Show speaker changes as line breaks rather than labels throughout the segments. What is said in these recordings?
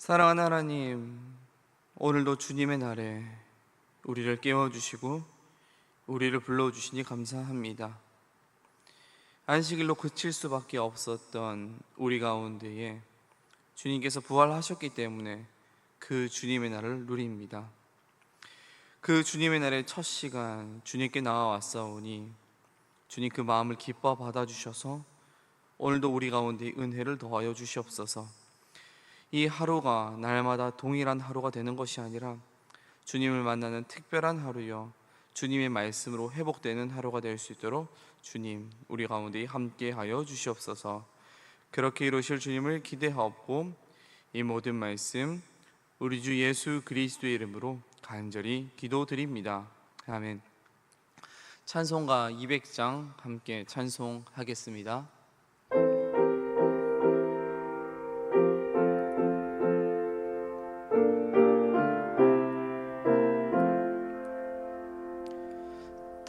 사랑하는 하나님, 오늘도 주님의 날에 우리를 깨워주시고 우리를 불러주시니 감사합니다. 안식일로 그칠 수밖에 없었던 우리 가운데에 주님께서 부활하셨기 때문에 그 주님의 날을 누립니다. 그 주님의 날의 첫 시간 주님께 나와왔사오니 주님 그 마음을 기뻐 받아주셔서 오늘도 우리 가운데 은혜를 더하여 주시옵소서. 이 하루가 날마다 동일한 하루가 되는 것이 아니라 주님을 만나는 특별한 하루요, 주님의 말씀으로 회복되는 하루가 될 수 있도록 주님 우리 가운데 함께하여 주시옵소서. 그렇게 이루실 주님을 기대하옵고 이 모든 말씀 우리 주 예수 그리스도의 이름으로 간절히 기도드립니다. 아멘. 찬송가 200장 함께 찬송하겠습니다.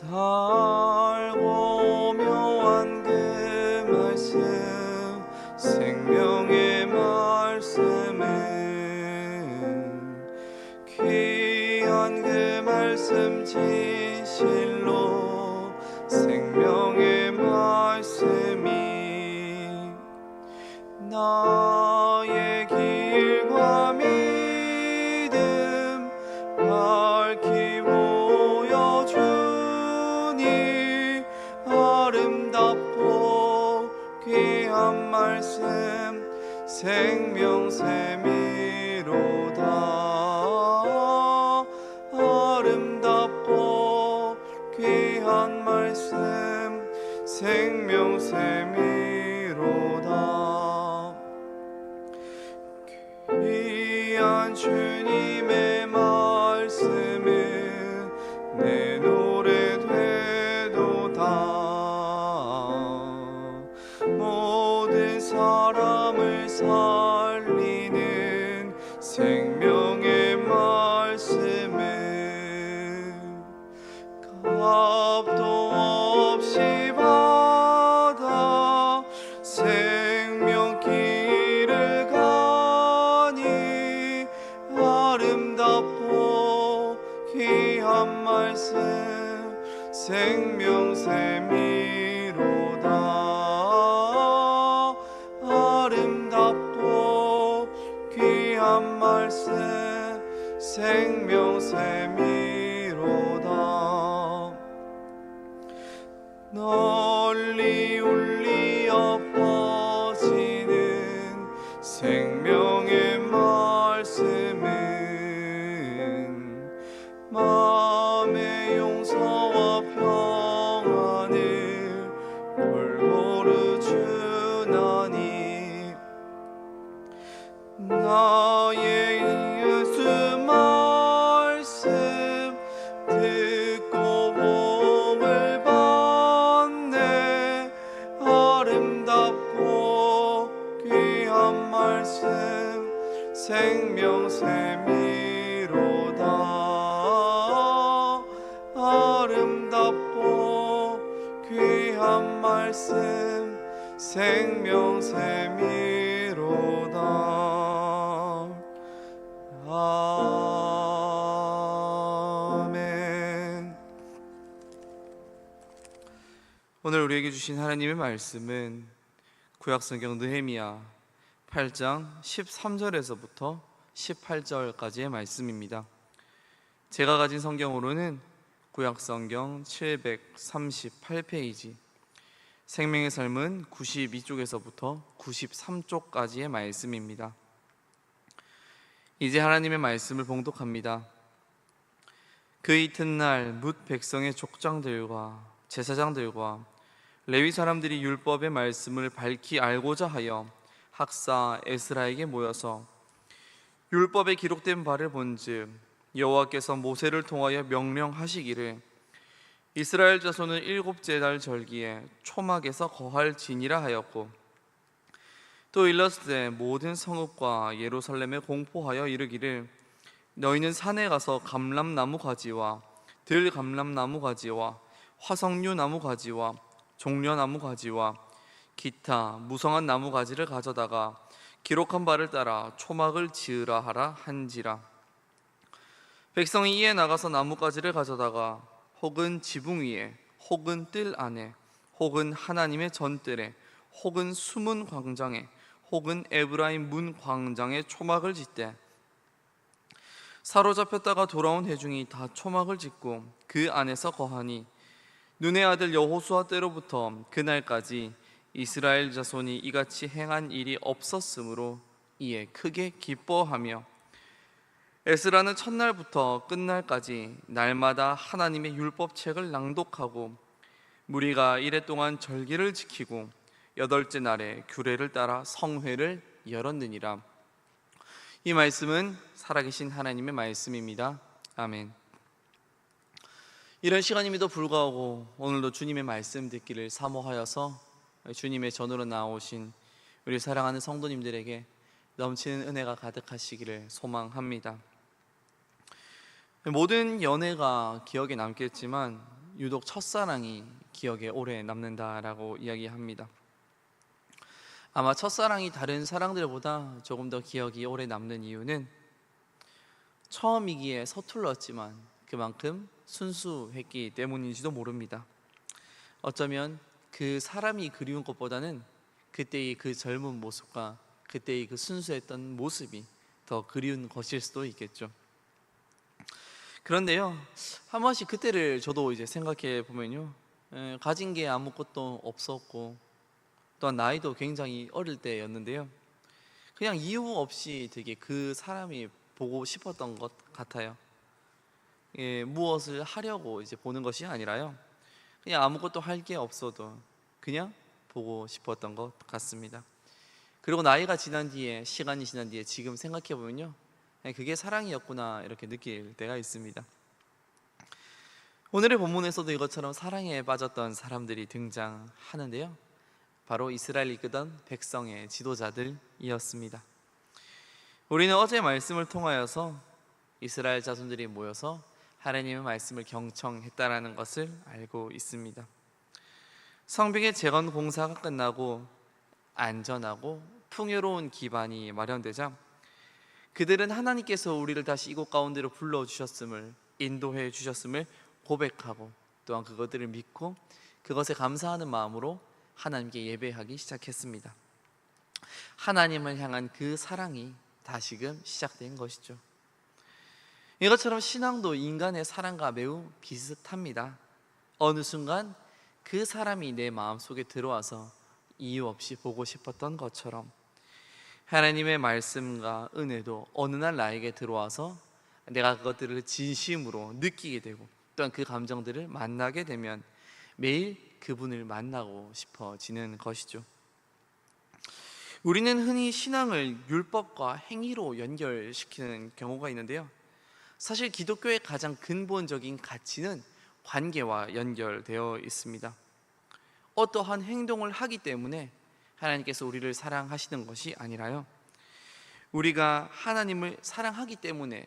달고 묘한 그 말씀, 생명의 말씀은 귀한 그 말씀 진실로 생명의 말씀이 나의 길과 믿음 밝히 보여주니 아름답고 귀한 말씀 생명샘이로다. 아름답고 귀한 말씀 생명샘이로다. 귀한 주님의 말씀은 내 노래 되도다. 모든 사람을 살리는 생명의 말씀은 값도 없이 받아 생명길을 가니 아름답고 귀한 말씀 생명샘이로다. 아름답고 귀한 말씀 생명샘이로다. 널리 울리어 퍼지는 생명의 말씀은 마음의 용서와 평안을 골고루 주나니 나의 예수 말씀 듣고 복을 받네. 아름답고 귀한 말씀 생명샘이로다. 아름답고 귀한 말씀 생명샘이로다. 아멘. 오늘 우리에게 주신 하나님의 말씀은 구약성경 느헤미야 8장 13절에서부터 18절까지의 말씀입니다. 제가 가진 성경으로는 구약성경 738페이지, 생명의 삶은 92쪽에서부터 93쪽까지의 말씀입니다. 이제 하나님의 말씀을 봉독합니다. 그 이튿날 뭇 백성의 족장들과 제사장들과 레위 사람들이 율법의 말씀을 밝히 알고자 하여 학사 에스라에게 모여서 율법에 기록된 바를 본즉 여호와께서 모세를 통하여 명령하시기를 이스라엘 자손은 일곱째 달 절기에 초막에서 거할지니라 하였고, 또 일렀으되 모든 성읍과 예루살렘에 공포하여 이르기를 너희는 산에 가서 감람나무 가지와 들감람나무 가지와 화석류 나무 가지와 종려나무 가지와 기타 무성한 나무 가지를 가져다가 기록한 바를 따라 초막을 지으라 하라 한지라. 백성이 이에 나가서 나뭇가지를 가져다가 혹은 지붕 위에 혹은 뜰 안에 혹은 하나님의 전뜰에 혹은 숨은 광장에 혹은 에브라임 문 광장에 초막을 짓되, 사로잡혔다가 돌아온 회중이 다 초막을 짓고 그 안에서 거하니 눈의 아들 여호수아 때로부터 그날까지 이스라엘 자손이 이같이 행한 일이 없었으므로 이에 크게 기뻐하며 에스라는 첫날부터 끝날까지 날마다 하나님의 율법책을 낭독하고 무리가 이레 동안 절기를 지키고 여덟째 날에 규례를 따라 성회를 열었느니라. 이 말씀은 살아계신 하나님의 말씀입니다. 아멘. 이런 시간임에도 불구하고 오늘도 주님의 말씀 듣기를 사모하여서 주님의 전으로 나오신 우리 사랑하는 성도님들에게 넘치는 은혜가 가득하시기를 소망합니다. 모든 연애가 기억에 남겠지만 유독 첫사랑이 기억에 오래 남는다라고 이야기합니다. 아마 첫사랑이 다른 사랑들보다 조금 더 기억이 오래 남는 이유는 처음이기에 서툴렀지만 그만큼 순수했기 때문인지도 모릅니다. 어쩌면 그 사람이 그리운 것보다는 그때의 그 젊은 모습과 그때의 그 순수했던 모습이 더 그리운 것일 수도 있겠죠. 그런데요, 한 번씩 그때를 저도 이제 생각해 보면요, 가진 게 아무것도 없었고 또한 나이도 굉장히 어릴 때였는데요, 그냥 이유 없이 되게 그 사람이 보고 싶었던 것 같아요. 무엇을 하려고 이제 보는 것이 아니라요, 그냥 아무것도 할 게 없어도 그냥 보고 싶었던 것 같습니다. 그리고 나이가 지난 뒤에, 시간이 지난 뒤에 지금 생각해 보면요, 그게 사랑이었구나 이렇게 느낄 때가 있습니다. 오늘의 본문에서도 이것처럼 사랑에 빠졌던 사람들이 등장하는데요, 바로 이스라엘 이끄던 백성의 지도자들이었습니다. 우리는 어제 말씀을 통하여서 이스라엘 자손들이 모여서 하나님의 말씀을 경청했다라는 것을 알고 있습니다. 성벽의 재건 공사가 끝나고 안전하고 풍요로운 기반이 마련되자 그들은 하나님께서 우리를 다시 이곳 가운데로 불러주셨음을, 인도해 주셨음을 고백하고 또한 그것들을 믿고 그것에 감사하는 마음으로 하나님께 예배하기 시작했습니다. 하나님을 향한 그 사랑이 다시금 시작된 것이죠. 이것처럼 신앙도 인간의 사랑과 매우 비슷합니다. 어느 순간 그 사람이 내 마음속에 들어와서 이유 없이 보고 싶었던 것처럼 하나님의 말씀과 은혜도 어느 날 나에게 들어와서 내가 그것들을 진심으로 느끼게 되고 또한 그 감정들을 만나게 되면 매일 그분을 만나고 싶어지는 것이죠. 우리는 흔히 신앙을 율법과 행위로 연결시키는 경우가 있는데요, 사실 기독교의 가장 근본적인 가치는 관계와 연결되어 있습니다. 어떠한 행동을 하기 때문에 하나님께서 우리를 사랑하시는 것이 아니라요, 우리가 하나님을 사랑하기 때문에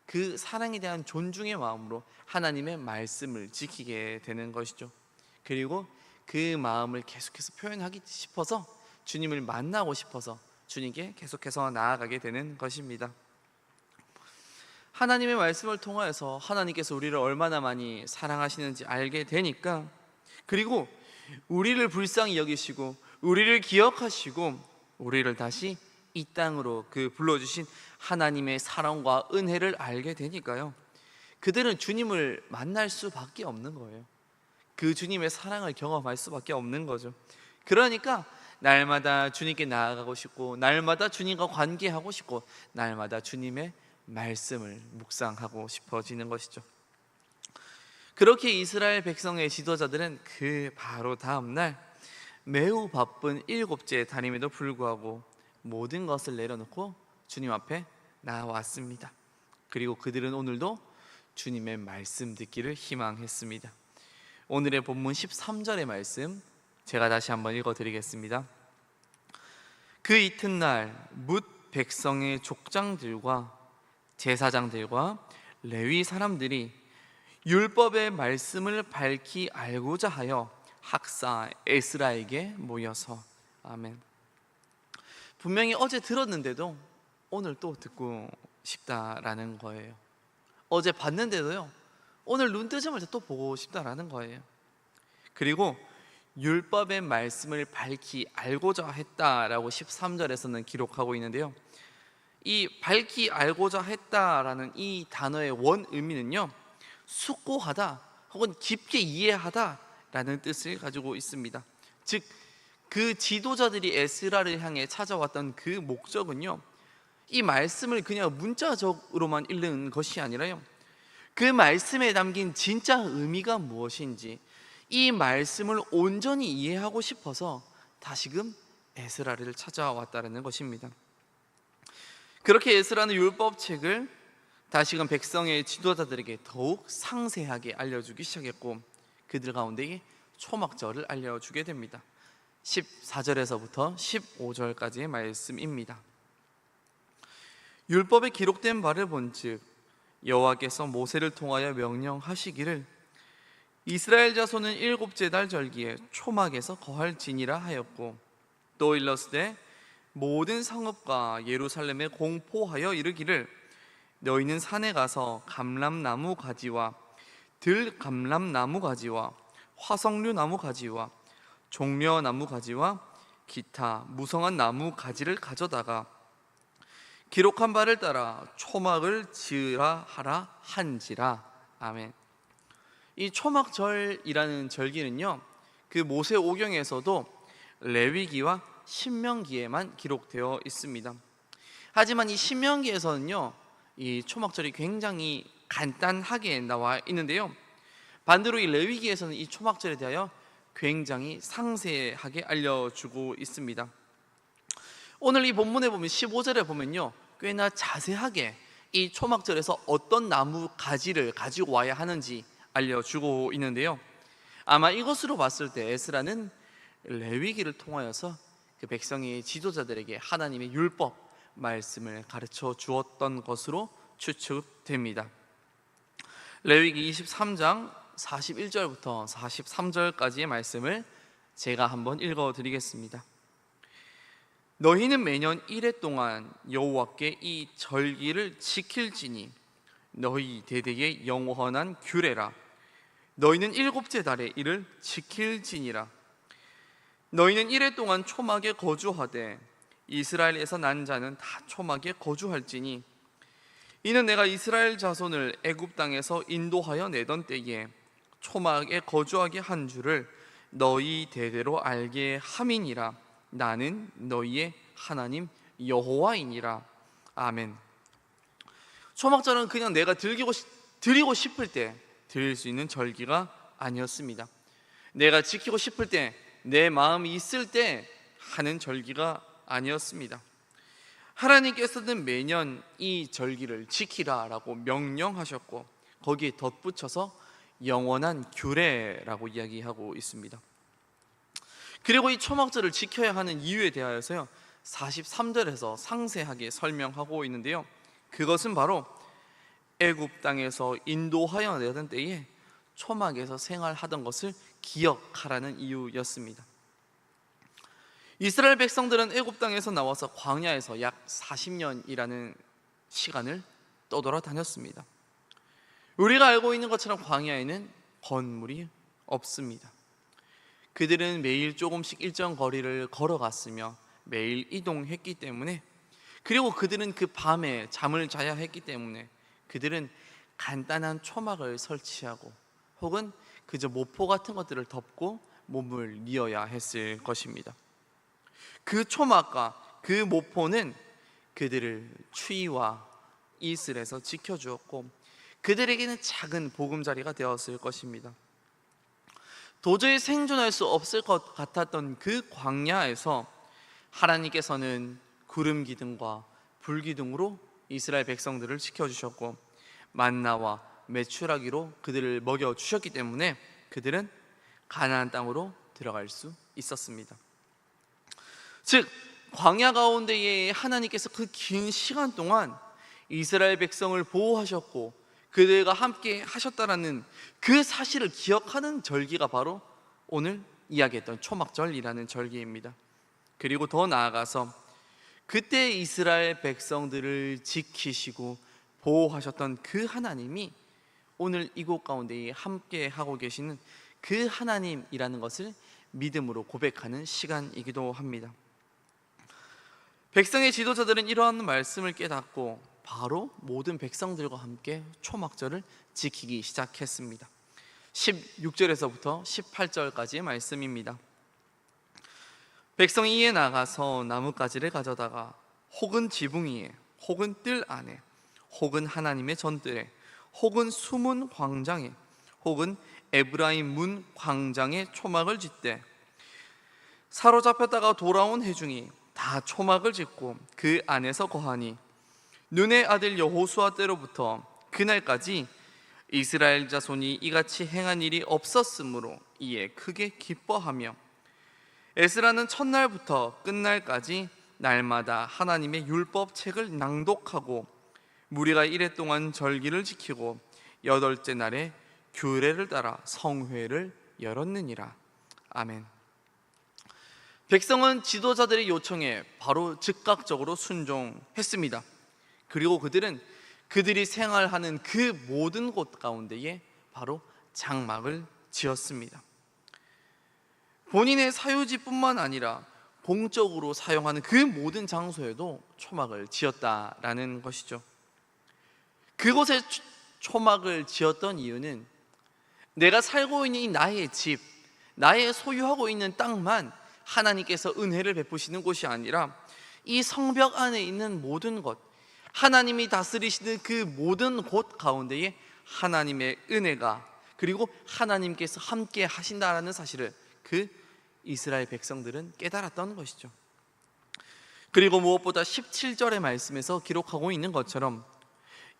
그 사랑에 대한 존중의 마음으로 하나님의 말씀을 지키게 되는 것이죠. 그리고 그 마음을 계속해서 표현하기 싶어서, 주님을 만나고 싶어서 주님께 계속해서 나아가게 되는 것입니다. 하나님의 말씀을 통하여서 하나님께서 우리를 얼마나 많이 사랑하시는지 알게 되니까, 그리고 우리를 불쌍히 여기시고 우리를 기억하시고 우리를 다시 이 땅으로 그 불러주신 하나님의 사랑과 은혜를 알게 되니까요, 그들은 주님을 만날 수밖에 없는 거예요. 그 주님의 사랑을 경험할 수밖에 없는 거죠. 그러니까 날마다 주님께 나아가고 싶고, 날마다 주님과 관계하고 싶고, 날마다 주님의 말씀을 묵상하고 싶어지는 것이죠. 그렇게 이스라엘 백성의 지도자들은 그 바로 다음 날 매우 바쁜 7째 달임에도 불구하고 모든 것을 내려놓고 주님 앞에 나왔습니다. 그리고 그들은 오늘도 주님의 말씀 듣기를 희망했습니다. 오늘의 본문 13절의 말씀 제가 다시 한번 읽어드리겠습니다. 그 이튿날 뭇 백성의 족장들과 제사장들과 레위 사람들이 율법의 말씀을 밝히 알고자 하여 학사 에스라에게 모여서, 아멘. 분명히 어제 들었는데도 오늘 또 듣고 싶다라는 거예요. 어제 봤는데도요, 오늘 눈 뜨자마자 또 보고 싶다라는 거예요. 그리고 율법의 말씀을 밝히 알고자 했다라고 13절에서는 기록하고 있는데요, 이 밝히 알고자 했다라는 이 단어의 원 의미는요, 숙고하다 혹은 깊게 이해하다라는 뜻을 가지고 있습니다. 즉, 그 지도자들이 에스라를 향해 찾아왔던 그 목적은요, 이 말씀을 그냥 문자적으로만 읽는 것이 아니라요, 그 말씀에 담긴 진짜 의미가 무엇인지 이 말씀을 온전히 이해하고 싶어서 다시금 에스라를 찾아왔다는 것입니다. 그렇게 에스라는 율법책을 다시금 백성의 지도자들에게 더욱 상세하게 알려주기 시작했고, 그들 가운데에 초막절을 알려주게 됩니다. 14절에서부터 15절까지의 말씀입니다. 율법에 기록된 바를 본즉 여호와께서 모세를 통하여 명령하시기를 이스라엘 자손은 일곱째 달 절기에 초막에서 거할지니라 하였고, 또 일렀으되 모든 성읍과 예루살렘에 공포하여 이르기를 너희는 산에 가서 감람나무 가지와 들감람나무 가지와 화석류 나무 가지와 종려나무 가지와 기타 무성한 나무 가지를 가져다가 기록한 바를 따라 초막을 지으라 하라 한지라. 아멘. 이 초막절이라는 절기는요, 그 모세 오경에서도 레위기와 신명기에만 기록되어 있습니다. 하지만 이 신명기에서는요, 이 초막절이 굉장히 간단하게 나와 있는데요, 반대로 이 레위기에서는 이 초막절에 대하여 굉장히 상세하게 알려주고 있습니다. 오늘 이 본문에 보면 15절에 보면요, 꽤나 자세하게 이 초막절에서 어떤 나무 가지를 가지고 와야 하는지 알려주고 있는데요, 아마 이것으로 봤을 때 에스라는 레위기를 통하여서 그 백성의 지도자들에게 하나님의 율법 말씀을 가르쳐 주었던 것으로 추측됩니다. 레위기 23장 41절부터 43절까지의 말씀을 제가 한번 읽어드리겠습니다. 너희는 매년 1회 동안 여호와께 이 절기를 지킬지니 너희 대대의 영원한 규례라. 너희는 일곱째 달에 이를 지킬지니라. 너희는 1회 동안 초막에 거주하되 이스라엘에서 난 자는 다 초막에 거주할지니 이는 내가 이스라엘 자손을 애굽 땅에서 인도하여 내던 때에 초막에 거주하게 한 줄을 너희 대대로 알게 함이니라. 나는 너희의 하나님 여호와이니라. 아멘. 초막절은 그냥 내가 드리고 싶을 때 드릴 수 있는 절기가 아니었습니다. 내가 지키고 싶을 때, 내 마음이 있을 때 하는 절기가 아니었습니다. 하나님께서는 매년 이 절기를 지키라라고 명령하셨고, 거기에 덧붙여서 영원한 규례라고 이야기하고 있습니다. 그리고 이 초막절을 지켜야 하는 이유에 대하여서요, 43절에서 상세하게 설명하고 있는데요, 그것은 바로 애굽 땅에서 인도하여 내던 때에 초막에서 생활하던 것을 기억하라는 이유였습니다. 이스라엘 백성들은 애굽 땅에서 나와서 광야에서 약 40년이라는 시간을 떠돌아다녔습니다. 우리가 알고 있는 것처럼 광야에는 건물이 없습니다. 그들은 매일 조금씩 일정 거리를 걸어갔으며 매일 이동했기 때문에, 그리고 그들은 그 밤에 잠을 자야 했기 때문에 그들은 간단한 초막을 설치하고 혹은 그저 모포 같은 것들을 덮고 몸을 뉘어야 했을 것입니다. 그 초막과 그 모포는 그들을 추위와 이슬에서 지켜주었고 그들에게는 작은 보금자리가 되었을 것입니다. 도저히 생존할 수 없을 것 같았던 그 광야에서 하나님께서는 구름 기둥과 불 기둥으로 이스라엘 백성들을 지켜주셨고 만나와 메추라기로 그들을 먹여주셨기 때문에 그들은 가나안 땅으로 들어갈 수 있었습니다. 즉, 광야 가운데에 하나님께서 그 긴 시간 동안 이스라엘 백성을 보호하셨고 그들과 함께 하셨다라는 그 사실을 기억하는 절기가 바로 오늘 이야기했던 초막절이라는 절기입니다. 그리고 더 나아가서 그때 이스라엘 백성들을 지키시고 보호하셨던 그 하나님이 오늘 이곳 가운데 함께 하고 계시는 그 하나님이라는 것을 믿음으로 고백하는 시간이기도 합니다. 백성의 지도자들은 이러한 말씀을 깨닫고 바로 모든 백성들과 함께 초막절을 지키기 시작했습니다. 16절에서부터 18절까지의 말씀입니다. 백성이 이에 나가서 나뭇가지를 가져다가 혹은 지붕 위에 혹은 뜰 안에 혹은 하나님의 전뜰에 혹은 숨은 광장에 혹은 에브라임 문 광장에 초막을 짓되 사로잡혔다가 돌아온 회중이 다 초막을 짓고 그 안에서 거하니 눈의 아들 여호수아 때로부터 그날까지 이스라엘 자손이 이같이 행한 일이 없었으므로 이에 크게 기뻐하며 에스라는 첫날부터 끝날까지 날마다 하나님의 율법 책을 낭독하고 무리가 이레 동안 절기를 지키고 여덟째 날에 규례를 따라 성회를 열었느니라. 아멘. 백성은 지도자들의 요청에 바로 즉각적으로 순종했습니다. 그리고 그들은 그들이 생활하는 그 모든 곳 가운데에 바로 장막을 지었습니다. 본인의 사유지뿐만 아니라 공적으로 사용하는 그 모든 장소에도 초막을 지었다라는 것이죠. 그곳에 초막을 지었던 이유는 내가 살고 있는 이 나의 집, 나의 소유하고 있는 땅만 하나님께서 은혜를 베푸시는 곳이 아니라 이 성벽 안에 있는 모든 것, 하나님이 다스리시는 그 모든 곳 가운데에 하나님의 은혜가 그리고 하나님께서 함께 하신다라는 사실을 그 이스라엘 백성들은 깨달았던 것이죠. 그리고 무엇보다 17절의 말씀에서 기록하고 있는 것처럼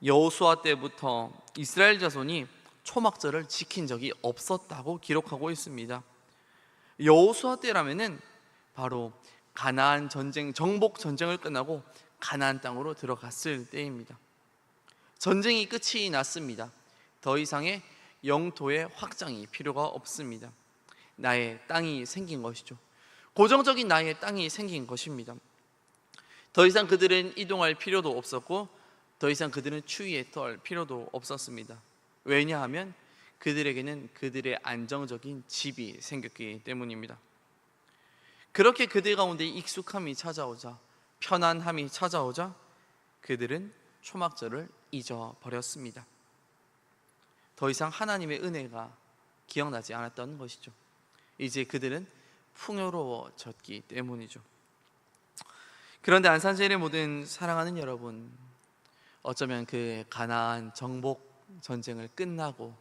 여호수아 때부터 이스라엘 자손이 초막절을 지킨 적이 없었다고 기록하고 있습니다. 여호수아 때라면은 바로 가나안 전쟁, 정복 전쟁을 끝나고 가나안 땅으로 들어갔을 때입니다. 전쟁이 끝이 났습니다. 더 이상의 영토의 확장이 필요가 없습니다. 나의 땅이 생긴 것이죠. 고정적인 나의 땅이 생긴 것입니다. 더 이상 그들은 이동할 필요도 없었고 더 이상 그들은 추위에 떨 필요도 없었습니다. 왜냐하면 그들에게는 그들의 안정적인 집이 생겼기 때문입니다. 그렇게 그들 가운데 익숙함이 찾아오자, 편안함이 찾아오자 그들은 초막절을 잊어버렸습니다. 더 이상 하나님의 은혜가 기억나지 않았던 것이죠. 이제 그들은 풍요로워졌기 때문이죠. 그런데 안산제일의 모든 사랑하는 여러분, 어쩌면 그 가나안 정복 전쟁을 끝나고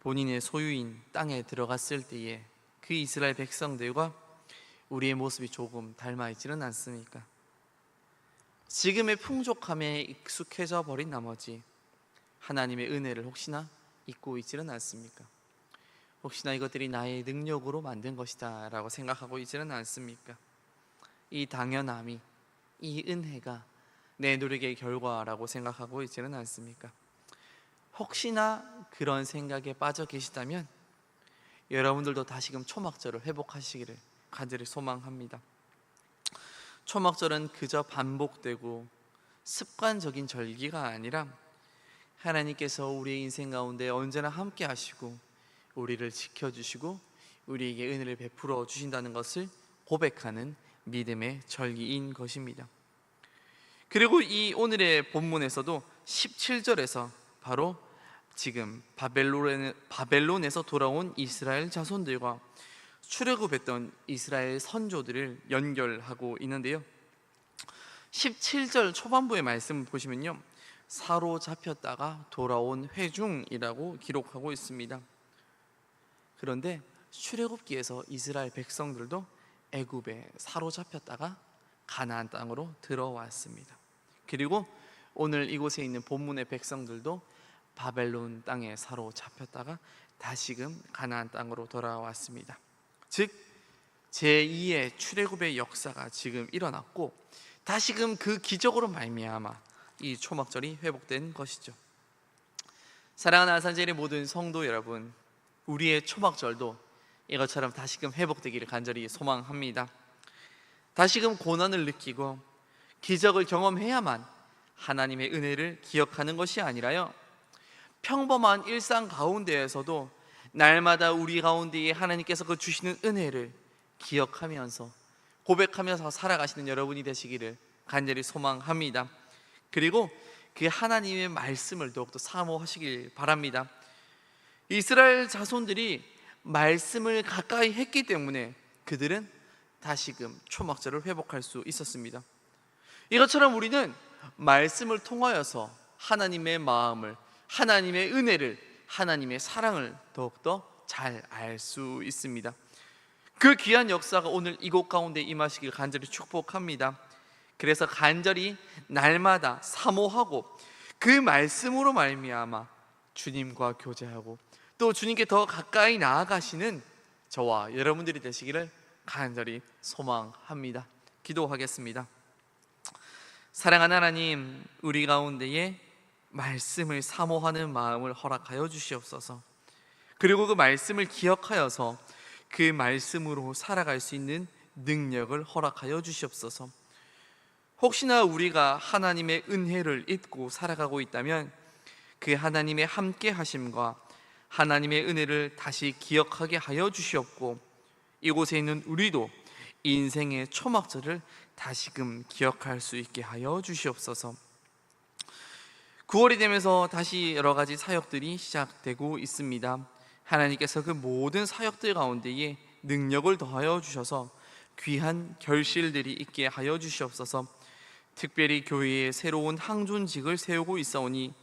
본인의 소유인 땅에 들어갔을 때에 그 이스라엘 백성들과 우리의 모습이 조금 닮아 있지는 않습니까? 지금의 풍족함에 익숙해져 버린 나머지 하나님의 은혜를 혹시나 잊고 있지는 않습니까? 혹시나 이것들이 나의 능력으로 만든 것이다 라고 생각하고 있지는 않습니까? 이 당연함이, 이 은혜가 내 노력의 결과라고 생각하고 있지는 않습니까? 혹시나 그런 생각에 빠져 계시다면 여러분들도 다시금 초막절을 회복하시기를 간절히 소망합니다. 초막절은 그저 반복되고 습관적인 절기가 아니라 하나님께서 우리의 인생 가운데 언제나 함께 하시고 우리를 지켜주시고 우리에게 은혜를 베풀어 주신다는 것을 고백하는 믿음의 절기인 것입니다. 그리고 이 오늘의 본문에서도 17절에서 바로 지금 바벨론에서 돌아온 이스라엘 자손들과 출애굽했던 이스라엘 선조들을 연결하고 있는데요. 17절 초반부의 말씀을 보시면요, 사로잡혔다가 돌아온 회중이라고 기록하고 있습니다. 그런데 출애굽기에서 이스라엘 백성들도 애굽에 사로잡혔다가 가나안 땅으로 들어왔습니다. 그리고 오늘 이곳에 있는 본문의 백성들도 바벨론 땅에 사로잡혔다가 다시금 가나안 땅으로 돌아왔습니다. 즉 제2의 출애굽의 역사가 지금 일어났고 다시금 그 기적으로 말미암아 이 초막절이 회복된 것이죠. 사랑하는 안산제일의 모든 성도 여러분, 우리의 초막절도 이것처럼 다시금 회복되기를 간절히 소망합니다. 다시금 고난을 느끼고 기적을 경험해야만 하나님의 은혜를 기억하는 것이 아니라요, 평범한 일상 가운데에서도 날마다 우리 가운데에 하나님께서 그 주시는 은혜를 기억하면서 고백하면서 살아가시는 여러분이 되시기를 간절히 소망합니다. 그리고 그 하나님의 말씀을 더욱더 사모하시길 바랍니다. 이스라엘 자손들이 말씀을 가까이 했기 때문에 그들은 다시금 초막절을 회복할 수 있었습니다. 이것처럼 우리는 말씀을 통하여서 하나님의 마음을, 하나님의 은혜를, 하나님의 사랑을 더욱더 잘 알 수 있습니다. 그 귀한 역사가 오늘 이곳 가운데 임하시길 간절히 축복합니다. 그래서 간절히 날마다 사모하고 그 말씀으로 말미암아 주님과 교제하고 또 주님께 더 가까이 나아가시는 저와 여러분들이 되시기를 간절히 소망합니다. 기도하겠습니다. 사랑하는 하나님, 우리 가운데에 말씀을 사모하는 마음을 허락하여 주시옵소서. 그리고 그 말씀을 기억하여서 그 말씀으로 살아갈 수 있는 능력을 허락하여 주시옵소서. 혹시나 우리가 하나님의 은혜를 잊고 살아가고 있다면 그 하나님의 함께 하심과 하나님의 은혜를 다시 기억하게 하여 주시옵고, 이곳에 있는 우리도 인생의 초막절을 다시금 기억할 수 있게 하여 주시옵소서. 9월이 되면서 다시 여러 가지 사역들이 시작되고 있습니다. 하나님께서 그 모든 사역들 가운데에 능력을 더하여 주셔서 귀한 결실들이 있게 하여 주시옵소서. 특별히 교회에 새로운 항존직을 세우고 있사오니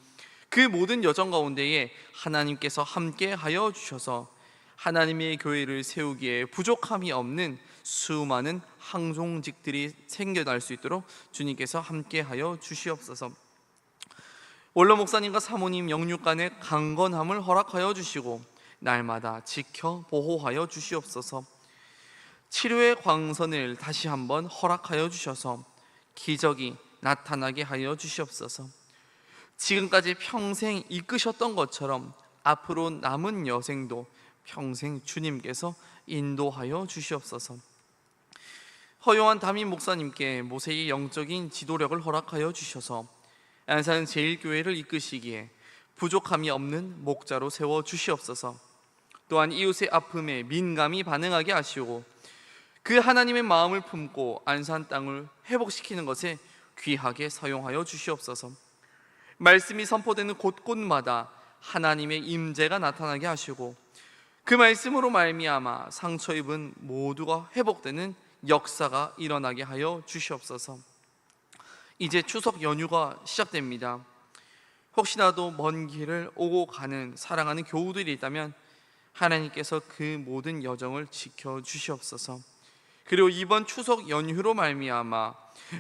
그 모든 여정 가운데에 하나님께서 함께 하여 주셔서 하나님의 교회를 세우기에 부족함이 없는 수많은 항종직들이 생겨날 수 있도록 주님께서 함께 하여 주시옵소서. 원로 목사님과 사모님 영육간의 강건함을 허락하여 주시고 날마다 지켜 보호하여 주시옵소서. 치료의 광선을 다시 한번 허락하여 주셔서 기적이 나타나게 하여 주시옵소서. 지금까지 평생 이끄셨던 것처럼 앞으로 남은 여생도 평생 주님께서 인도하여 주시옵소서. 허용한 담임 목사님께 모세의 영적인 지도력을 허락하여 주셔서 안산 제일교회를 이끄시기에 부족함이 없는 목자로 세워 주시옵소서. 또한 이웃의 아픔에 민감히 반응하게 하시고 그 하나님의 마음을 품고 안산 땅을 회복시키는 것에 귀하게 사용하여 주시옵소서. 말씀이 선포되는 곳곳마다 하나님의 임재가 나타나게 하시고 그 말씀으로 말미암아 상처 입은 모두가 회복되는 역사가 일어나게 하여 주시옵소서. 이제 추석 연휴가 시작됩니다. 혹시나도 먼 길을 오고 가는 사랑하는 교우들이 있다면 하나님께서 그 모든 여정을 지켜주시옵소서. 그리고 이번 추석 연휴로 말미암아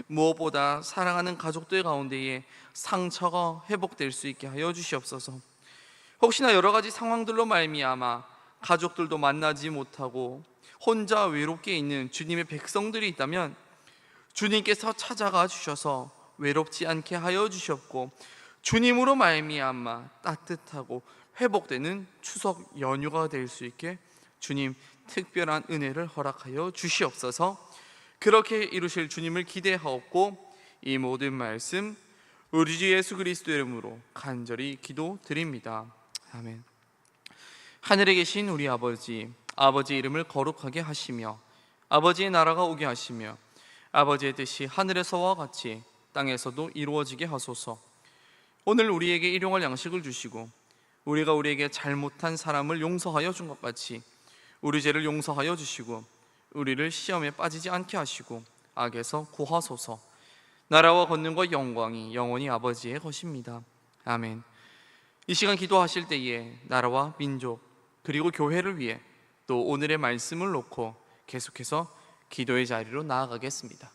무엇보다 사랑하는 가족들 가운데에 상처가 회복될 수 있게 하여 주시옵소서. 혹시나 여러 가지 상황들로 말미암아 가족들도 만나지 못하고 혼자 외롭게 있는 주님의 백성들이 있다면 주님께서 찾아가 주셔서 외롭지 않게 하여 주셨고 주님으로 말미암아 따뜻하고 회복되는 추석 연휴가 될 수 있게 주님 특별한 은혜를 허락하여 주시옵소서. 그렇게 이루실 주님을 기대하옵고 이 모든 말씀 우리 주 예수 그리스도의 이름으로 간절히 기도드립니다. 아멘. 하늘에 계신 우리 아버지, 아버지의 이름을 거룩하게 하시며 아버지의 나라가 오게 하시며 아버지의 뜻이 하늘에서와 같이 땅에서도 이루어지게 하소서. 오늘 우리에게 일용할 양식을 주시고 우리가 우리에게 잘못한 사람을 용서하여 준 것 같이 우리 죄를 용서하여 주시고 우리를 시험에 빠지지 않게 하시고 악에서 구하소서. 나라와 권능과 영광이 영원히 아버지의 것입니다. 아멘. 이 시간 기도하실 때에 나라와 민족 그리고 교회를 위해 또 오늘의 말씀을 놓고 계속해서 기도의 자리로 나아가겠습니다.